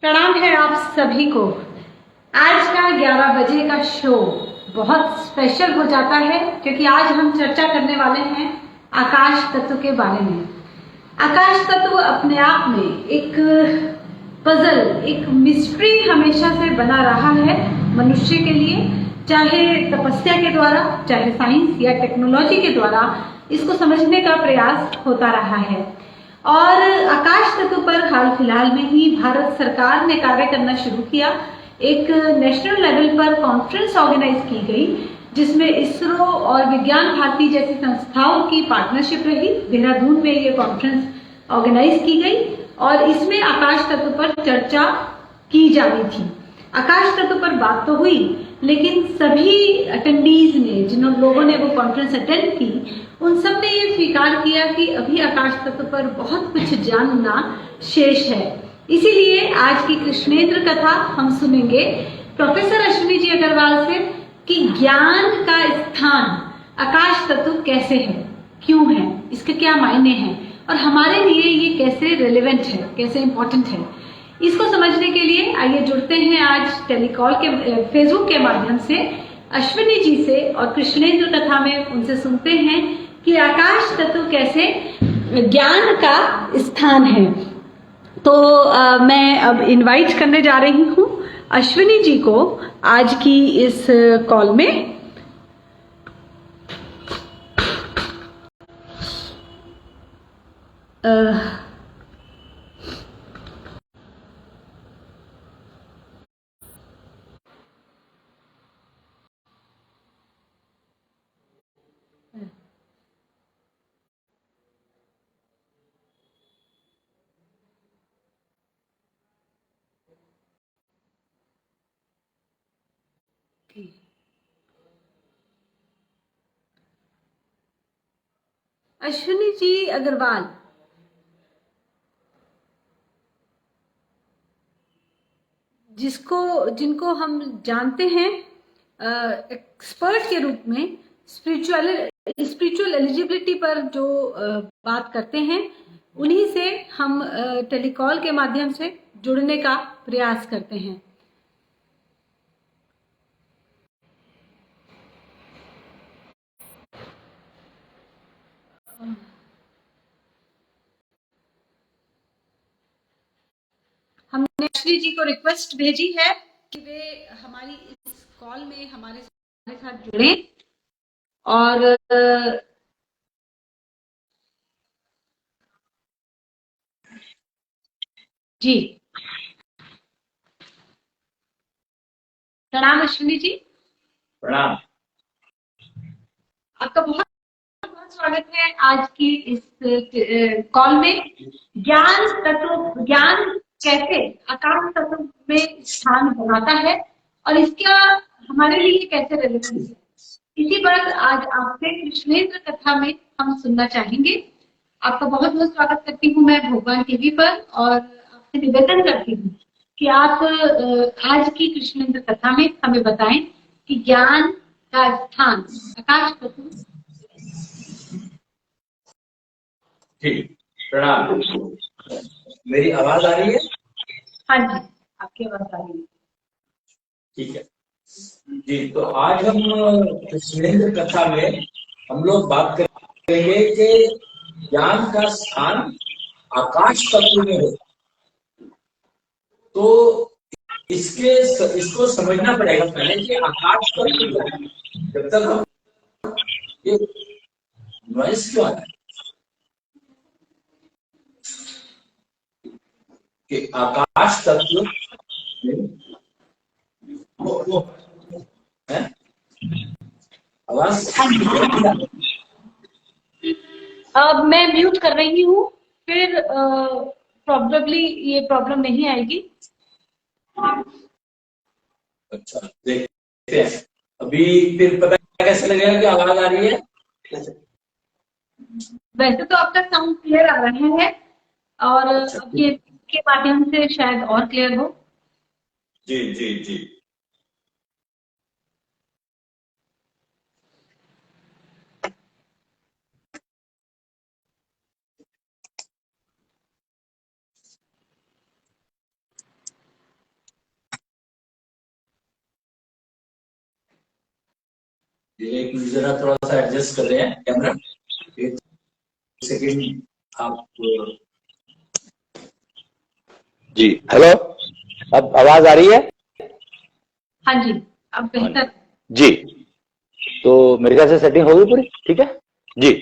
प्रणाम है आप सभी को। आज का 11 बजे का शो बहुत स्पेशल हो जाता है क्योंकि आज हम चर्चा करने वाले हैं आकाश तत्व के बारे में। आकाश तत्व अपने आप में एक पजल, एक मिस्ट्री हमेशा से बना रहा है मनुष्य के लिए, चाहे तपस्या के द्वारा, चाहे साइंस या टेक्नोलॉजी के द्वारा इसको समझने का प्रयास होता रहा है। और आकाश तत्व पर हाल फिलहाल में ही भारत सरकार ने कार्य करना शुरू किया। एक नेशनल लेवल पर कॉन्फ्रेंस ऑर्गेनाइज की गई जिसमें इसरो और विज्ञान भारती जैसी संस्थाओं की पार्टनरशिप रही। देहरादून में ये कॉन्फ्रेंस ऑर्गेनाइज की गई और इसमें आकाश तत्व पर चर्चा की जानी थी। आकाश तत्व पर बात तो हुई, लेकिन सभी अटेंडीज ने, जिन लोगों ने वो कॉन्फ्रेंस अटेंड की, उन सब ने ये स्वीकार किया कि अभी आकाश तत्व पर बहुत कुछ जानना शेष है। इसीलिए आज की कृष्णेंद्र कथा हम सुनेंगे प्रोफेसर अश्विनी जी अग्रवाल से कि ज्ञान का स्थान आकाश तत्व कैसे है, क्यों है, इसके क्या मायने हैं और हमारे लिए ये कैसे रेलेवेंट है, कैसे इंपॉर्टेंट है। इसको समझने के लिए आइए जुड़ते हैं आज टेलीकॉल के फेसबुक के माध्यम से अश्विनी जी से और कृष्णेंद्र कथा में उनसे सुनते हैं कि आकाश तत्व कैसे ज्ञान का स्थान है। तो मैं अब इनवाइट करने जा रही हूँ अश्विनी जी को आज की इस कॉल में। अश्विनी जी अग्रवाल, जिनको हम जानते हैं एक्सपर्ट के रूप में, स्पिरिचुअल एलिजिबिलिटी पर जो बात करते हैं, उन्हीं से हम टेलीकॉल के माध्यम से जुड़ने का प्रयास करते हैं। हमने अश्विनी जी को रिक्वेस्ट भेजी है कि वे हमारी इस कॉल में हमारे साथ जुड़े और जी प्रणाम अश्विनी जी। प्रणाम। आपका बहुत बहुत स्वागत है आज की इस कॉल में। ज्ञान कैसे आकाश तत्व में स्थान बनाता है और इसका हमारे लिए कैसे रेलेवेंस है, इसी पर आज आपसे कृष्णेंद्र कथा में हम सुनना चाहेंगे। आपका बहुत बहुत स्वागत करती हूँ मैं भगवान टीवी पर और आपसे निवेदन करती हूँ कि आप आज की कृष्णेंद्र कथा में हमें बताएं कि ज्ञान का स्थान आकाश तत्व। ठीक, प्रणाम। मेरी आवाज आ रही है? हाँ जी, आपकी आवाज आ रही है। ठीक है जी। तो आज हम कृष्णेंद्र कथा में हम लोग बात करेंगे कि ज्ञान का स्थान आकाश तत्व में हो। तो इसको समझना पड़ेगा पहले कि आकाश तत्व क्या है। जब तक हम ये नॉइस क्यों आता है कि आकाश तत्व वो है आवाज। अब मैं म्यूट कर रही हूँ, फिर प्रॉब्लली ये प्रॉब्लम नहीं आएगी। अच्छा, देखते हैं अभी फिर पता कैसे लगेगा कि आवाज आ रही है। वैसे तो आपका साउंड क्लियर आ रहा है और अच्छा, अब ये के माध्यम से शायद और क्लियर हो। जी जी जी। एक मिनट जरा थोड़ा सा एडजस्ट कर रहे हैं कैमरा, एक सेकंड आप। जी हेलो, अब आवाज आ रही है? हाँ जी, अब बेहतर। जी, तो मेरे ख्याल से सेटिंग होगी पूरी, ठीक है जी।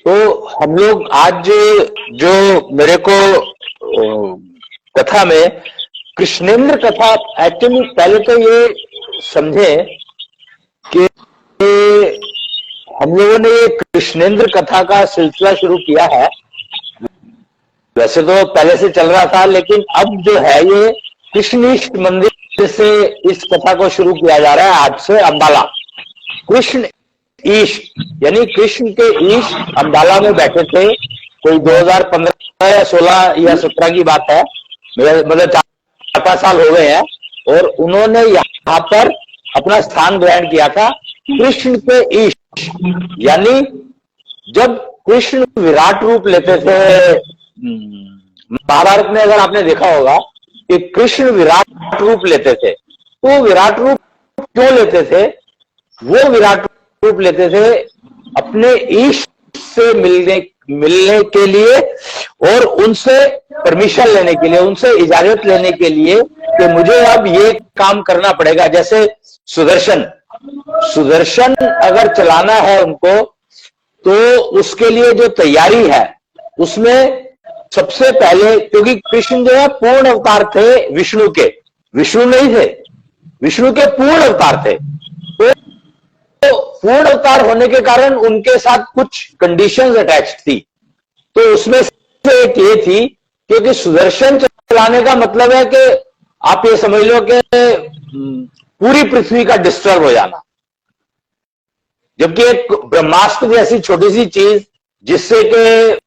तो हम लोग आज जो मेरे को कथा में कृष्णेंद्र कथा, एक्चुअली पहले तो ये समझे कि हम लोगों ने ये कृष्णेंद्र कथा का सिलसिला शुरू किया है। वैसे तो पहले से चल रहा था, लेकिन अब जो है ये कृष्ण इष्ट मंदिर से इस कथा को शुरू किया जा रहा है। आज से अंबाला कृष्ण ईष्ट, यानी कृष्ण के ईष्ट अंबाला में बैठे थे। कोई 2015 या 16 या 17 की बात है, मतलब 4-5 साल हो गए हैं। और उन्होंने यहाँ पर अपना स्थान ग्रहण किया था। कृष्ण के ईष्ट यानी जब कृष्ण विराट रूप लेते थे, महाभारत में अगर आपने देखा होगा कि कृष्ण विराट रूप लेते थे, तो विराट रूप क्यों लेते थे? वो विराट रूप लेते थे अपने ईष्ट से मिलने के लिए और उनसे परमिशन लेने के लिए, उनसे इजाजत लेने के लिए कि मुझे अब ये काम करना पड़ेगा। जैसे सुदर्शन अगर चलाना है उनको, तो उसके लिए जो तैयारी है उसमें सबसे पहले, क्योंकि कृष्ण जो है पूर्ण अवतार थे विष्णु के, विष्णु नहीं थे, विष्णु के पूर्ण अवतार थे। तो पूर्ण अवतार होने के कारण उनके साथ कुछ कंडीशंस अटैच्ड थी। तो उसमें से एक ये थी, क्योंकि सुदर्शन चलाने का मतलब है कि आप ये समझ लो कि पूरी पृथ्वी का डिस्टर्ब हो जाना। जबकि एक ब्रह्मास्त्र जैसी छोटी सी चीज, जिससे कि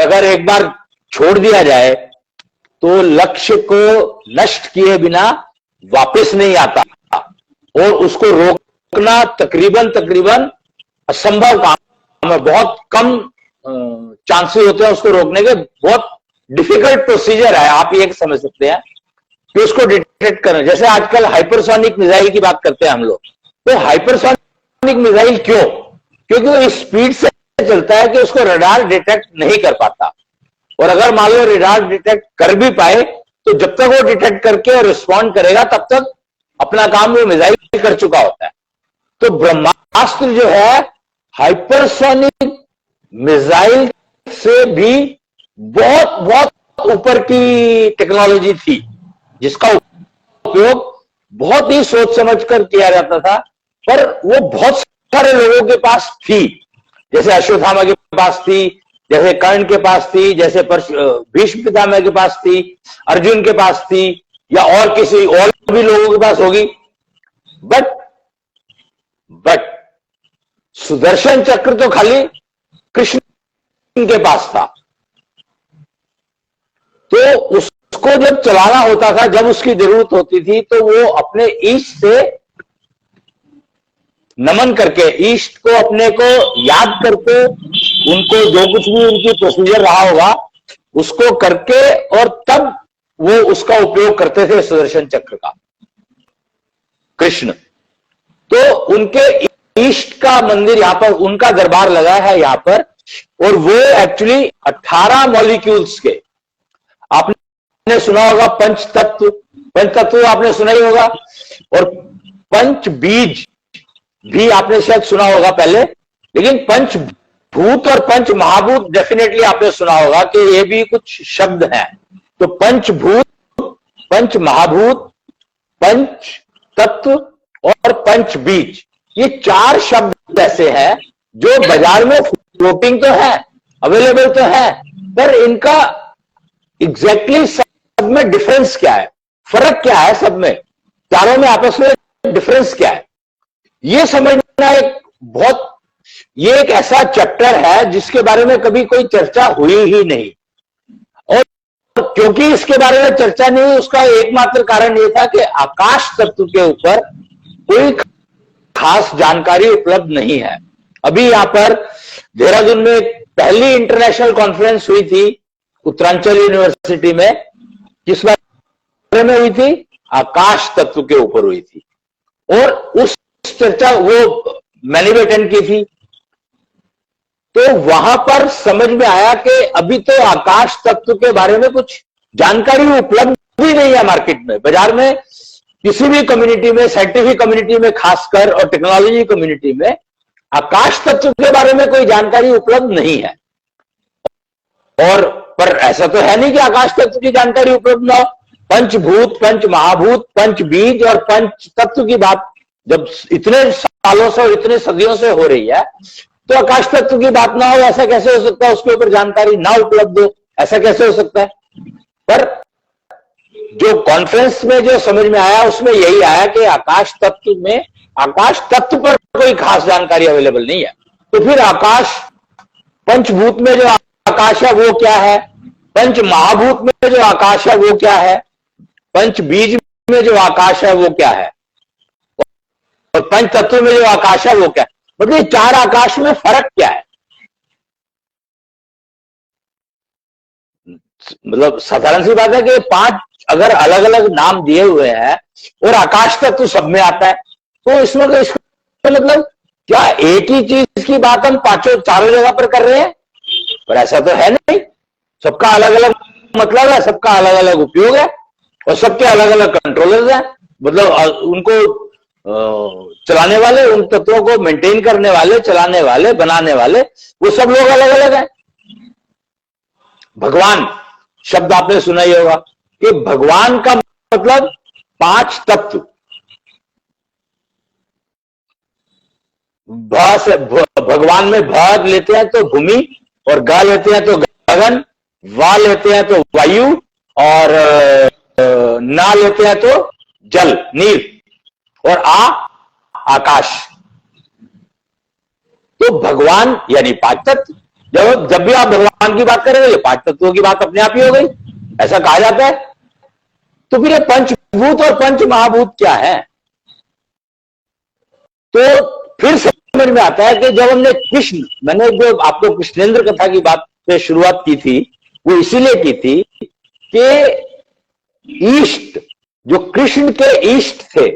अगर एक बार छोड़ दिया जाए तो लक्ष्य को नष्ट किए बिना वापस नहीं आता, और उसको रोकना तकरीबन असंभव काम है। बहुत कम चांसेस होते हैं उसको रोकने के। बहुत डिफिकल्ट प्रोसीजर है, आप ये समझ सकते हैं कि उसको डिटेक्ट करना। जैसे आजकल हाइपरसोनिक मिसाइल की बात करते हैं हम लोग, तो हाइपरसोनिक मिसाइल क्यों? क्योंकि वो इस स्पीड से चलता है कि उसको रडार डिटेक्ट नहीं कर पाता। और अगर मान लो रडार डिटेक्ट कर भी पाए, तो जब तक वो डिटेक्ट करके और रिस्पॉन्ड करेगा, तब तक अपना काम वो मिसाइल कर चुका होता है। तो ब्रह्मास्त्र जो है हाइपरसोनिक मिसाइल से भी बहुत बहुत ऊपर की टेक्नोलॉजी थी, जिसका उपयोग बहुत ही सोच समझ कर किया जाता था। पर वो बहुत सारे लोगों के पास थी, जैसे अश्वत्थामा के पास थी, जैसे कर्ण के पास थी, जैसे भीष्म पितामह के पास थी, अर्जुन के पास थी, या और किसी और भी लोगों के पास होगी। बट सुदर्शन चक्र तो खाली कृष्ण के पास था। तो उसको जब चलाना होता था, जब उसकी जरूरत होती थी, तो वो अपने ईष्ट से नमन करके, ईष्ट को अपने को याद करके, उनको जो कुछ भी उनकी प्रोसीजर रहा होगा उसको करके, और तब वो उसका उपयोग करते थे सुदर्शन चक्र का, कृष्ण। तो उनके ईष्ट का मंदिर यहां पर, उनका दरबार लगा है यहां पर। और वो एक्चुअली 18 मॉलिक्यूल्स के, आपने सुना होगा पंचतत्व आपने सुना ही होगा, और पंच बीज भी आपने शायद सुना होगा पहले। लेकिन पंचभूत और पंच महाभूत डेफिनेटली आपने सुना होगा कि ये भी कुछ शब्द हैं। तो पंचभूत, पंच महाभूत, पंच तत्व और पंच बीज, ये 4 शब्द ऐसे हैं जो बाजार में फ्लोटिंग तो है, अवेलेबल तो है, पर इनका एग्जैक्टली सब में डिफरेंस क्या है, फर्क क्या है सब में, चारों में आपस में डिफरेंस क्या है, ये समझना ये एक ऐसा चैप्टर है जिसके बारे में कभी कोई चर्चा हुई ही नहीं। और क्योंकि इसके बारे में चर्चा नहीं हुई, उसका एकमात्र कारण यह था कि आकाश तत्व के ऊपर कोई खास जानकारी उपलब्ध नहीं है। अभी यहां पर देहरादून में पहली इंटरनेशनल कॉन्फ्रेंस हुई थी उत्तरांचल यूनिवर्सिटी में, किस बारे में हुई थी? आकाश तत्व के ऊपर हुई थी। और उस चर्चा वो मैंने भी अटेंड की थी, तो वहां पर समझ में आया कि अभी तो आकाश तत्व के बारे में कुछ जानकारी उपलब्ध ही नहीं है मार्केट में, बाजार में किसी भी कम्युनिटी में, साइंटिफिक कम्युनिटी में खासकर और टेक्नोलॉजी कम्युनिटी में आकाश तत्व के बारे में कोई जानकारी उपलब्ध नहीं है। और पर ऐसा तो है नहीं कि आकाश तत्व की जानकारी उपलब्ध ना हो। पंचभूत, पंच महाभूत, पंच बीज और पंच तत्व की बात जब इतने सालों से और इतने सदियों से हो रही है, तो आकाश तत्व की बात ना हो ऐसा कैसे हो सकता है? उसके ऊपर जानकारी ना उपलब्ध हो ऐसा कैसे हो सकता है? पर जो कॉन्फ्रेंस में जो समझ में आया उसमें यही आया कि आकाश तत्व पर कोई खास जानकारी अवेलेबल नहीं है। तो फिर आकाश, पंचभूत में जो आकाश है वो क्या है, पंच महाभूत में जो आकाश है वो क्या है, पंच बीज में जो आकाश है वो क्या है, और पंच तत्व में जो आकाश है वो क्या है? मतलब चार आकाश में फर्क क्या है? मतलब साधारण सी बात है कि पांच अगर अलग अलग नाम दिए हुए हैं और आकाश तत्व सब में आता है, तो इसमें तो इसका मतलब क्या एक ही चीज की बात हम चारों जगह पर कर रहे हैं? पर ऐसा तो है नहीं। सबका अलग अलग मतलब है, सबका अलग अलग उपयोग है और सबके अलग अलग कंट्रोलर्स हैं। मतलब उनको चलाने वाले, उन तत्वों को मेंटेन करने वाले, चलाने वाले, बनाने वाले, वो सब लोग अलग अलग हैं। भगवान शब्द आपने सुना ही होगा कि भगवान का मतलब पांच तत्व। भगवान में भ लेते हैं तो भूमि, और ग लेते हैं तो गगन, वा लेते हैं तो वायु, और ना लेते हैं तो जल, नीर, और आकाश। तो भगवान यानी पांच तत्व। जब भी आप भगवान की बात करेंगे, पांच तत्वों की बात अपने आप ही हो गई, ऐसा कहा जाता है। तो फिर ये पंचभूत और पंच महाभूत क्या है? तो फिर समझ में आता है कि जब हमने मैंने जो आपको कृष्णेंद्र कथा की बात पे शुरुआत की थी, वो इसीलिए की थी कि ईस्ट, जो कृष्ण के ईस्ट थे,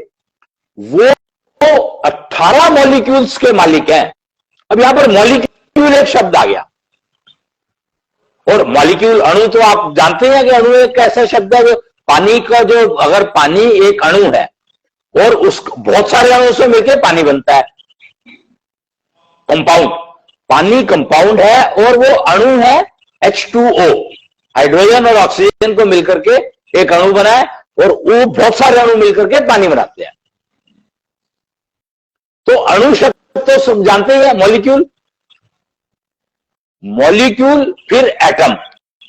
वो 18 मॉलिक्यूल्स के मालिक हैं। अब यहां पर मॉलिक्यूल एक शब्द आ गया, और मॉलिक्यूल अणु तो आप जानते हैं कि अणु एक ऐसा शब्द है जो पानी का, जो अगर पानी एक अणु है और उस बहुत सारे अणुओं से मिलकर पानी बनता है, कंपाउंड, पानी कंपाउंड है और वो अणु है H2O, हाइड्रोजन और ऑक्सीजन को मिलकर के एक अणु बना है, और वो बहुत सारे अणु मिलकर के पानी बनाते हैं। तो अणु शब्द तो सब जानते हैं, मॉलिक्यूल, मॉलिक्यूल फिर एटम,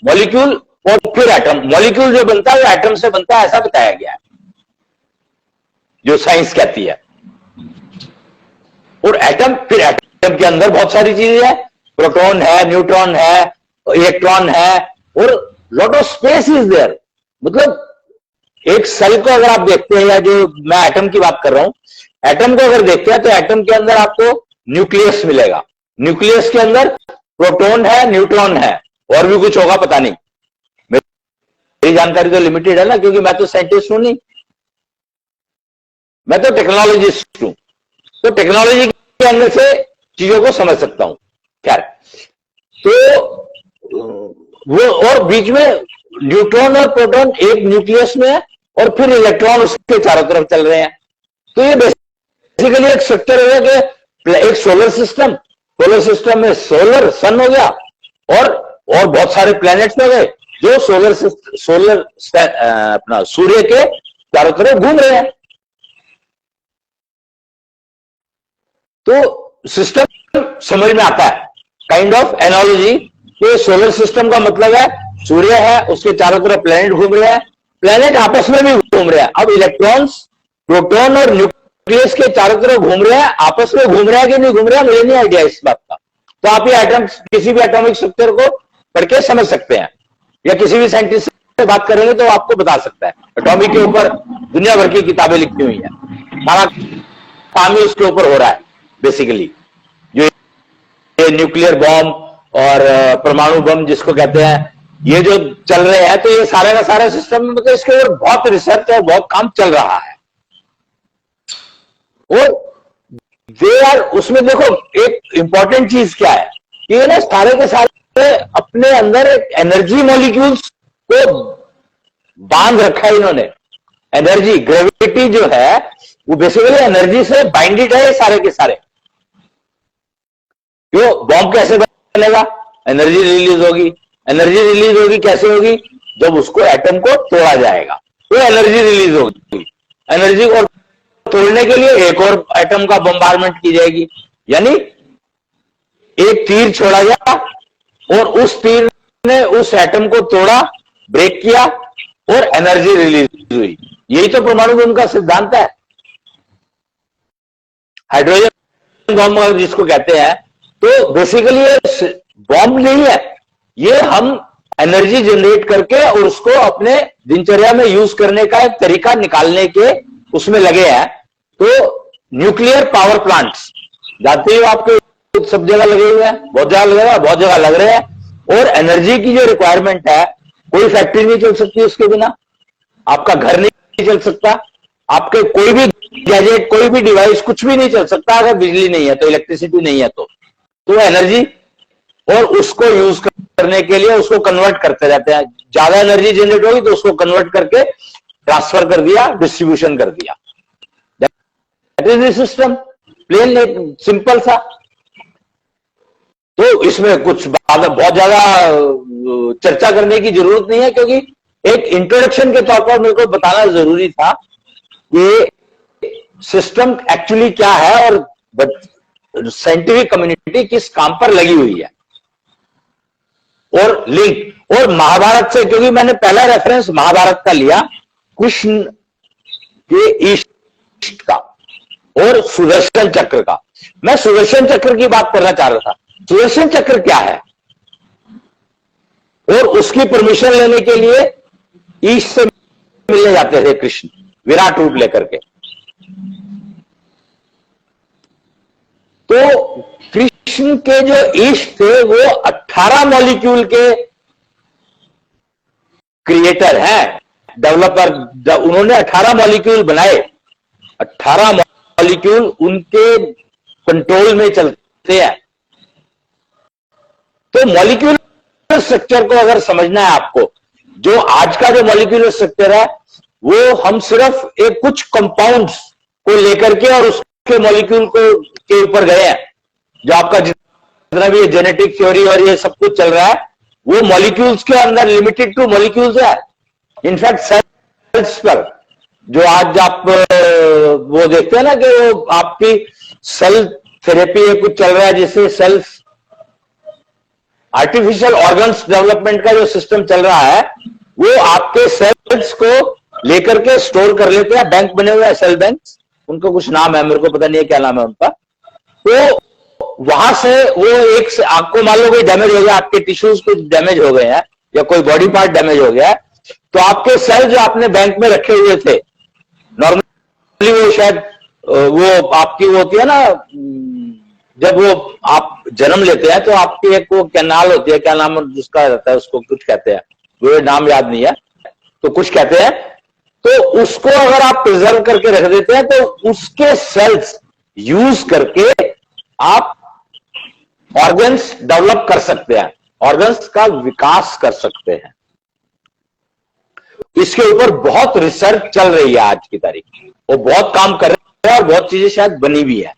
मॉलिक्यूल और फिर एटम। मॉलिक्यूल जो बनता है वो एटम से बनता है, ऐसा बताया गया है, जो साइंस कहती है। और एटम, फिर एटम के अंदर बहुत सारी चीजें हैं, प्रोटॉन है, न्यूट्रॉन है, इलेक्ट्रॉन है, और lot of space is there. मतलब एक सेल को अगर आप देखते हैं, या जो मैं एटम की बात कर रहा हूं, एटम को अगर देखते हैं तो एटम के अंदर आपको न्यूक्लियस मिलेगा, न्यूक्लियस के अंदर प्रोटॉन है, न्यूट्रॉन है, और भी कुछ होगा पता नहीं, मेरी जानकारी तो लिमिटेड है ना, क्योंकि मैं तो साइंटिस्ट हूं नहीं, मैं तो टेक्नोलॉजिस्ट हूं। तो टेक्नोलॉजी के अंदर से चीजों को समझ सकता हूं। खैर, तो वो, और बीच में न्यूट्रॉन और प्रोटॉन एक न्यूक्लियस में है, और फिर इलेक्ट्रॉन उसके चारों तरफ चल रहे हैं। तो ये बेसिकली एक स्ट्रक्चर हो गया कि एक सोलर सिस्टम में सोलर सन हो गया, और बहुत सारे प्लैनेट्स हो गए जो सोलर अपना सूर्य के चारों तरफ घूम रहे हैं। तो सिस्टम समझ में आता है, काइंड ऑफ एनालॉजी, कि सोलर सिस्टम का मतलब है सूर्य है, उसके चारों तरफ प्लैनेट घूम रहे हैं, प्लैनेट आपस में भी घूम रहे हैं। अब इलेक्ट्रॉन्स, प्रोटॉन और न्यूक्लियस के चारों तरफ घूम रहे हैं, आपस में घूम रहे हैं कि नहीं घूम रहे हैं, मुझे नहीं आइडिया इस बात का। तो आप ये एटम, किसी भी एटॉमिक स्ट्रक्चर को पढ़ के समझ सकते हैं, या किसी भी साइंटिस्ट से बात करेंगे तो आपको बता सकता है। एटॉमिक के ऊपर दुनिया भर की किताबें लिखी हुई हैं, सारा काम ही उसके ऊपर हो रहा है बेसिकली। जो ये न्यूक्लियर बॉम्ब और परमाणु बम जिसको कहते हैं, ये जो चल रहे हैं, तो ये सारे का सारा सिस्टम में, मतलब इसके ऊपर बहुत रिसर्च और बहुत काम चल रहा है। और दे आर, उसमें देखो एक इंपॉर्टेंट चीज क्या है कि ये ना सारे के सारे अपने अंदर एक एनर्जी मॉलिक्यूल्स को बांध रखा है इन्होंने। एनर्जी, ग्रेविटी जो है वो बेसिकली एनर्जी से बाइंडेड है सारे के सारे। क्यों? बॉम्ब कैसे बनेगा? एनर्जी रिलीज होगी। एनर्जी रिलीज होगी कैसे होगी? जब उसको एटम को तोड़ा जाएगा तो एनर्जी रिलीज होगी। एनर्जी को तोड़ने के लिए एक और एटम का बम्बारमेंट की जाएगी, यानी एक तीर छोड़ा गया और उस तीर ने उस एटम को तोड़ा, ब्रेक किया और एनर्जी रिलीज हुई। यही तो परमाणु बम का सिद्धांत है। हाइड्रोजन बम जिसको कहते हैं, तो बेसिकली ये बॉम्ब नहीं है, ये हम एनर्जी जनरेट करके और उसको अपने दिनचर्या में यूज करने का एक तरीका निकालने के उसमें लगे हैं। तो न्यूक्लियर पावर प्लांट्स जाते ही आपके सब जगह लगे हुए हैं, बहुत जगह लगे हुए, बहुत जगह लग रहे हैं। और एनर्जी की जो रिक्वायरमेंट है, कोई फैक्ट्री नहीं चल सकती उसके बिना, आपका घर नहीं चल सकता, आपके कोई भी गैजेट, कोई भी डिवाइस, कुछ भी नहीं चल सकता अगर बिजली नहीं है, तो इलेक्ट्रिसिटी नहीं है तो एनर्जी, और उसको यूज करने के लिए उसको कन्वर्ट करते रहते हैं। ज्यादा एनर्जी जनरेट होगी तो उसको कन्वर्ट करके ट्रांसफर कर दिया, डिस्ट्रीब्यूशन कर दिया। That is the system, plain simple सा। तो इसमें कुछ बहुत ज्यादा चर्चा करने की जरूरत नहीं है, क्योंकि एक इंट्रोडक्शन के तौर पर मेरे को बताना जरूरी था कि सिस्टम एक्चुअली क्या है और साइंटिफिक कम्युनिटी किस काम पर लगी हुई है। और लिंक और महाभारत से, क्योंकि मैंने पहला रेफरेंस महाभारत का लिया, कृष्ण के ईस्ट का और सुदर्शन चक्र का। मैं सुदर्शन चक्र की बात करना चाह रहा था। सुदर्शन चक्र क्या है और उसकी परमिशन लेने के लिए ईस्ट से मिलने जाते थे कृष्ण, विराट रूप लेकर के। तो कृष्ण के जो ईस्ट थे वो 18 मॉलिक्यूल के क्रिएटर हैं, डेवलपर। उन्होंने 18 मॉलिक्यूल बनाए। 18 मॉलिक्यूल उनके कंट्रोल में चलते हैं। तो मॉलिक्यूलर स्ट्रक्चर को अगर समझना है आपको, जो आज का जो मॉलिक्यूलर स्ट्रक्चर है वो हम सिर्फ एक कुछ कंपाउंड्स को लेकर के और उसके मॉलिक्यूल को के ऊपर गए हैं। जो आपका जितना भी जेनेटिक थ्योरी और ये सब कुछ चल रहा है वो मॉलिक्यूल्स के अंदर लिमिटेड टू मॉलिक्यूल्स है। इनफैक्ट सेल्स पर जो आज आप वो देखते हैं ना कि वो आपकी सेल थेरेपी कुछ चल रहा है, जिससे सेल्स आर्टिफिशियल ऑर्गन्स डेवलपमेंट का जो सिस्टम चल रहा है वो आपके सेल्स को लेकर के स्टोर कर लेते हैं। बैंक बने हुए हैं, सेल बैंक, उनको कुछ नाम है, मेरे को पता नहीं है क्या नाम है उनका। तो वहां से वो एक से आपको मान लो कोई डैमेज हो गया, आपके टिश्यूज कुछ डैमेज हो गए हैं या कोई बॉडी पार्ट डैमेज हो गया है, तो आपके सेल जो आपने बैंक में रखे हुए थे, नॉर्मली वो शायद वो आपकी वो होती है ना, जब वो आप जन्म लेते हैं तो आपकी एक वो कैनाल होती है, क्या नाम जिसका रहता है, उसको कुछ कहते हैं, वो नाम याद नहीं है, तो कुछ कहते हैं। तो उसको अगर आप प्रिजर्व करके रख देते हैं तो उसके सेल्स यूज करके आप ऑर्गन्स डेवलप कर सकते हैं, ऑर्गन्स का विकास कर सकते हैं। इसके ऊपर बहुत रिसर्च चल रही है आज की तारीख, वो बहुत काम कर रहे हैं और बहुत चीजें शायद बनी भी है।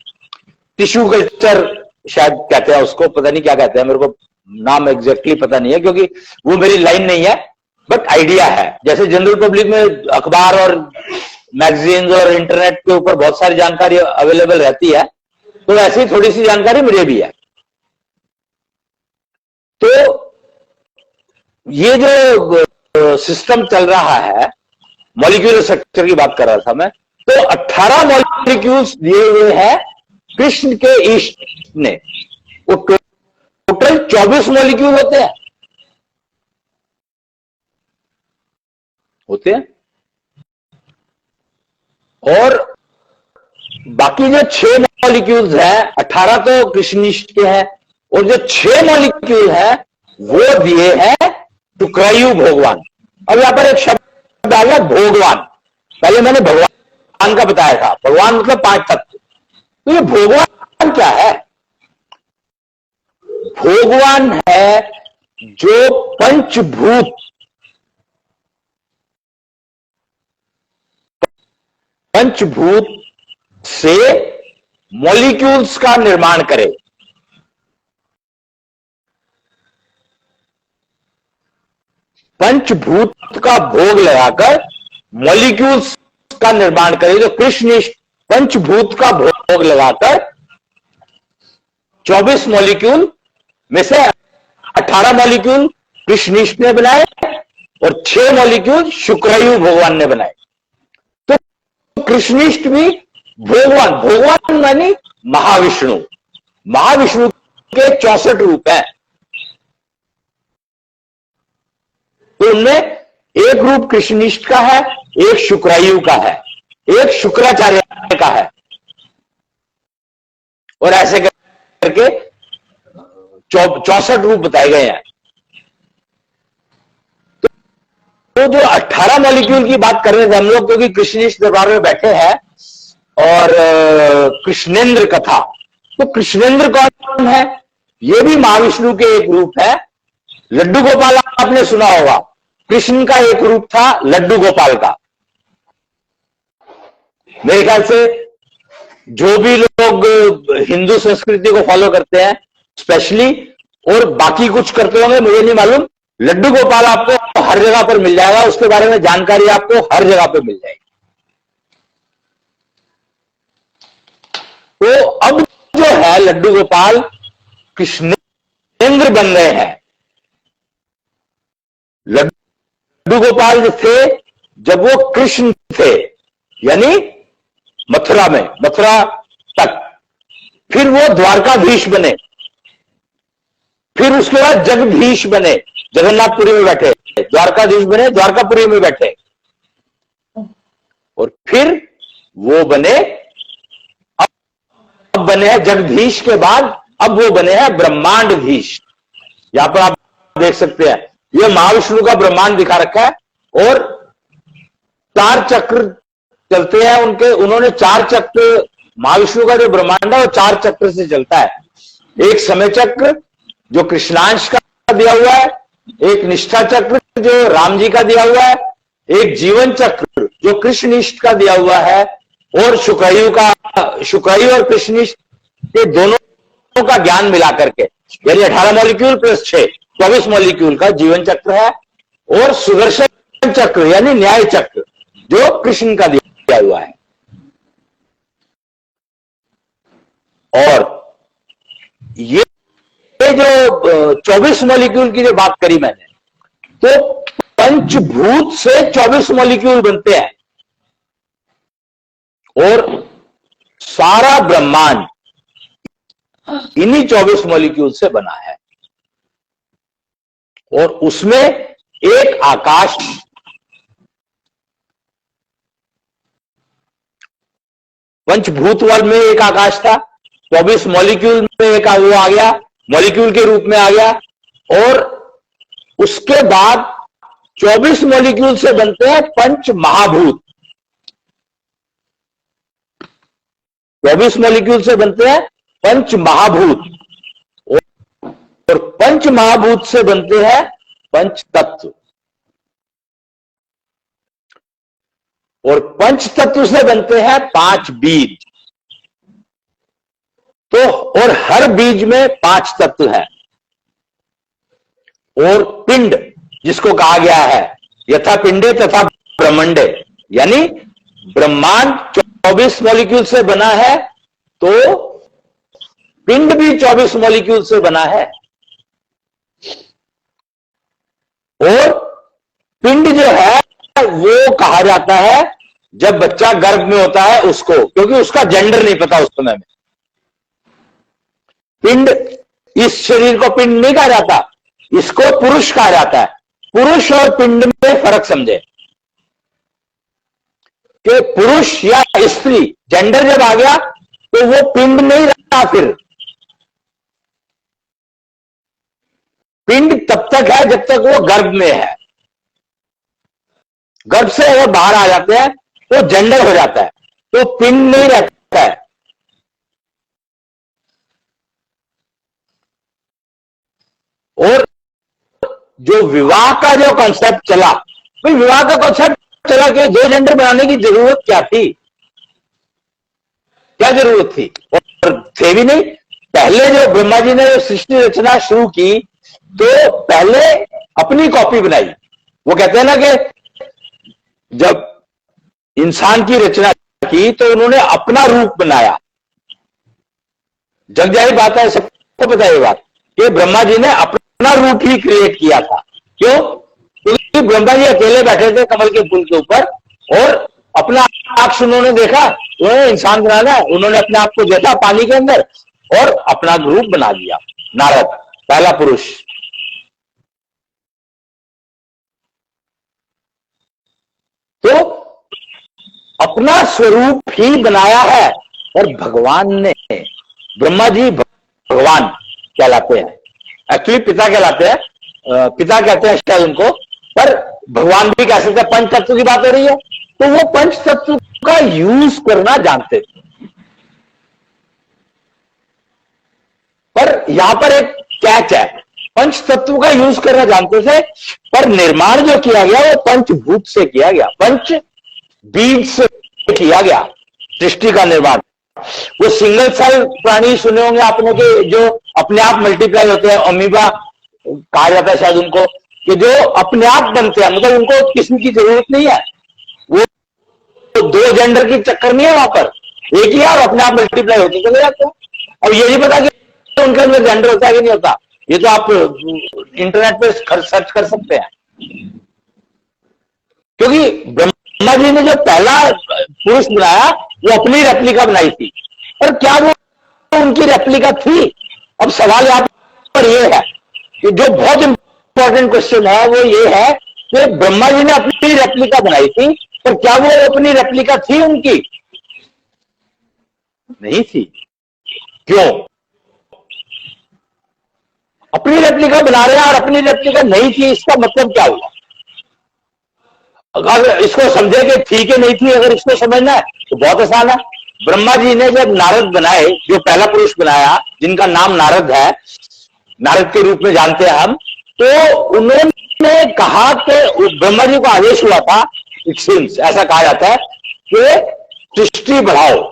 टिश्यू कल्चर शायद कहते हैं उसको, पता नहीं क्या कहते हैं, मेरे को नाम एग्जैक्टली पता नहीं है क्योंकि वो मेरी लाइन नहीं है, बट आइडिया है। जैसे जनरल पब्लिक में अखबार और मैगजीन्स और इंटरनेट के ऊपर बहुत सारी जानकारी अवेलेबल रहती है, तो ऐसी थोड़ी सी जानकारी मुझे भी है। तो ये जो सिस्टम चल रहा है, मॉलिक्यूलर स्ट्रक्चर की बात कर रहा था मैं, तो 18 मॉलिक्यूल्स दिए हुए हैं कृष्ण के ईस्ट ने। वो टोटल 24 मॉलिक्यूल होते हैं और बाकी जो 6 मॉलिक्यूल्स हैं, 18 तो कृष्ण ईस्ट के हैं और जो 6 मॉलिक्यूल हैं वो दिए हैं शुक्रायु भगवान। अब यहां पर एक शब्द आया भगवान, पहले मैंने भगवान का बताया था, भगवान मतलब 5 तत्व। तो ये भगवान क्या है? भगवान है जो पंचभूत से मॉलिक्यूल्स का निर्माण करे। पंचभूत का भोग लगाकर मॉलिक्यूल्स का निर्माण करे। तो कृष्ण पंचभूत का भोग लगाकर 24 मॉलिक्यूल में से 18 मॉलिक्यूल कृष्णिष्ठ ने बनाए और 6 मॉलिक्यूल शुक्रायु भगवान ने बनाए। तो कृष्णिष्ठ भी भगवान मानी महाविष्णु। महाविष्णु के 64 रूप हैं। तो उनमें एक रूप कृष्णनिष्ठ का है, एक शुक्रायु का है, एक शुक्राचार्य का है, और ऐसे करके 64 रूप बताए गए हैं। तो जो 18 मॉलिक्यूल की बात कर रहे थे हम लोग, क्योंकि कृष्णनिष्ठ दरबार में बैठे हैं और कृष्णेंद्र कथा, तो कृष्णेंद्र कौन है? ये भी महाविष्णु के एक रूप है। लड्डू गोपाल आपने सुना होगा, कृष्ण का एक रूप था लड्डू गोपाल का। मेरे ख्याल से जो भी लोग हिंदू संस्कृति को फॉलो करते हैं स्पेशली, और बाकी कुछ करते होंगे मुझे नहीं मालूम, लड्डू गोपाल आपको हर जगह पर मिल जाएगा। उसके बारे में जानकारी आपको हर जगह पर मिल जाएगी। तो अब जो है लड्डू गोपाल कृष्णेंद्र बन गए हैं। लड्डू गोपाल जो थे जब वो कृष्ण थे, यानी मथुरा तक, फिर वो द्वारकाधीश बने, फिर उसके बाद जगदीश बने, जगन्नाथपुरी में बैठे, द्वारकाधीश बने, द्वारकापुरी में बैठे, और फिर वो बने, अब बने हैं जगदीश के बाद, अब वो बने हैं ब्रह्मांडधीश। यहां पर आप देख सकते हैं, ये महाविष्णु का ब्रह्मांड दिखा रखा है, और 4 चक्र चलते हैं उनके। उन्होंने 4 चक्र, महाविष्णु का जो ब्रह्मांड है वो 4 चक्र से चलता है। एक समय चक्र जो कृष्णांश का दिया हुआ है, एक निष्ठा चक्र जो राम जी का दिया हुआ है, एक जीवन चक्र जो कृष्णनिष्ठ का दिया हुआ है, और शुक्रायु और कृष्णनिष्ठ के दोनों का ज्ञान मिला करके, यानी 18 मॉलिक्यूल प्लस 6 24 मॉलिक्यूल का जीवन चक्र है, और सुदर्शन चक्र यानी न्याय चक्र जो कृष्ण का दिया हुआ है। और ये जो 24 मॉलिक्यूल की जो बात करी मैंने, तो पंचभूत से 24 मॉलिक्यूल बनते हैं, और सारा ब्रह्मांड इन्हीं 24 मॉलिक्यूल से बना है। और उसमें एक आकाश, पंचभूत वर्ग में एक आकाश था, 24 मॉलिक्यूल में एक वो आ गया, मॉलिक्यूल के रूप में आ गया, और उसके बाद 24 मॉलिक्यूल से बनते हैं पंच महाभूत। 24 मॉलिक्यूल से बनते हैं पंच महाभूत, और पंच महाभूत से बनते हैं पंच तत्व, और पंच तत्व से बनते हैं 5 बीज। तो और हर बीज में 5 तत्व है। और पिंड जिसको कहा गया है यथा पिंडे तथा ब्रह्मंडे, यानी ब्रह्मांड 24 मॉलिक्यूल से बना है, तो पिंड भी 24 मॉलिक्यूल से बना है। और पिंड जो है वो कहा जाता है जब बच्चा गर्भ में होता है उसको, क्योंकि उसका जेंडर नहीं पता उस समय में। पिंड, इस शरीर को पिंड नहीं कहा जाता, इसको पुरुष कहा जाता है। पुरुष और पिंड में फर्क समझे कि पुरुष या स्त्री जेंडर जब आ गया तो वो पिंड नहीं रहा। फिर पिंड तब तक है जब तक वो गर्भ में है। गर्भ से अगर बाहर आ जाते हैं तो जेंडर हो जाता है, तो पिंड नहीं रहता है। और जो विवाह का जो कॉन्सेप्ट चला, भाई विवाह का कॉन्सेप्ट चला कि दो जेंडर बनाने की जरूरत क्या थी, क्या जरूरत थी? और थे भी नहीं। पहले जो ब्रह्मा जी ने जो सृष्टि रचना शुरू की तो पहले अपनी कॉपी बनाई। वो कहते हैं ना कि जब इंसान की रचना की तो उन्होंने अपना रूप बनाया। जग जाहिर बात है, सबको पता है ये बात कि ब्रह्मा जी ने अपना रूप ही क्रिएट किया था। क्यों? क्योंकि ब्रह्मा जी अकेले बैठे थे कमल के फूल के ऊपर और अपना आंख उन्होंने देखा, उन्होंने इंसान बनाना है, उन्होंने अपने आप को देखा पानी के अंदर और अपना रूप बना दिया। नारद पहला पुरुष। तो अपना स्वरूप ही बनाया है। और भगवान ने, ब्रह्मा जी भगवान कहलाते हैं, एक्चुअली पिता कहलाते हैं, पिता कहते हैं शायद उनको, पर भगवान भी कह सकते हैं। पंच तत्व की बात हो रही है तो वो पंच तत्व का यूज करना जानते थे। पर यहां पर एक कैच है, पंच तत्व का यूज करना जानते थे पर निर्माण जो किया गया वो पंचभूत से किया गया, पंच बीज से किया गया सृष्टि का निर्माण। वो सिंगल सेल प्राणी सुने होंगे आपने कि जो अपने आप मल्टीप्लाई होते हैं, अमीबा कहा जाता है शायद उनको, कि जो अपने आप बनते हैं, मतलब उनको किसी की जरूरत नहीं है, वो दो जेंडर की चक्कर नहीं है वहां पर, एक ही है और अपने आप मल्टीप्लाई होते चले जाते हैं। अब ये नहीं पता कि उनके अंदर जेंडर होता है कि नहीं होता, ये तो आप इंटरनेट पे सर्च कर सकते हैं। क्योंकि ब्रह्मा जी ने जो पहला पुरुष बनाया वो अपनी रेप्लिका बनाई थी, पर क्या वो उनकी रेप्लिका थी? अब सवाल यहां पर ये है कि जो बहुत इंपॉर्टेंट क्वेश्चन है वो ये है कि ब्रह्मा जी ने अपनी रेप्लिका बनाई थी पर क्या वो अपनी रेप्लिका थी उनकी? नहीं थी। क्यों? अपनी रेप्लिका बना रहे हैं और अपनी रेप्लिका नहीं थी, इसका मतलब क्या हुआ? अगर इसको समझे कि ठीक है नहीं थी, अगर इसको समझना है तो बहुत आसान है। ब्रह्मा जी ने जब नारद बनाए, जो पहला पुरुष बनाया जिनका नाम नारद है, नारद के रूप में जानते हैं हम, तो उन्होंने कहा कि ब्रह्मा जी को आदेश हुआ था, इट सीम्स ऐसा कहा जाता है कि सृष्टि बढ़ाओ,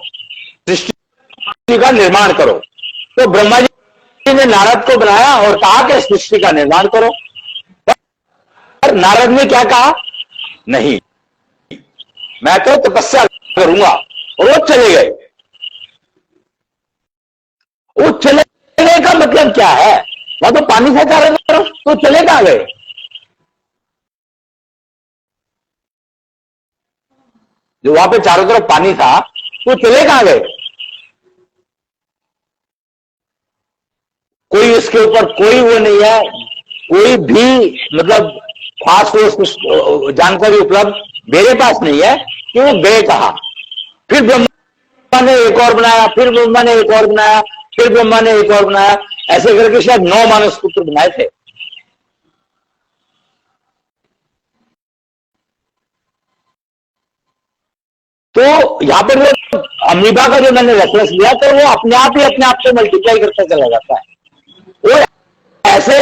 सृष्टि का निर्माण करो। तो ब्रह्मा जी ने नारद को बनाया और कहा कि सृष्टि का निर्माण करो। पर नारद ने क्या कहा? नहीं, मैं तो तपस्या करूंगा, और वो चले गए। वो चले गए का मतलब क्या है? वहां तो पानी था चारों तरफ, तो चले कहां गए? जो वहां पे चारों तरफ पानी था तो चले कहां गए? कोई इसके ऊपर कोई वो नहीं है, कोई भी मतलब खास जानकारी उपलब्ध मेरे पास नहीं है कि वो गए कहां। फिर ब्रह्मा ने एक और बनाया, फिर ब्रह्मा ने एक और बनाया, फिर ब्रह्मा ने एक और बनाया, ऐसे करके शायद 9 मानस पुत्र बनाए थे। तो यहां पर वो अमीबा का जो मैंने रेफरेंस लिया तो वो अपने आप को मल्टीप्लाई करता चला जाता है। और ऐसे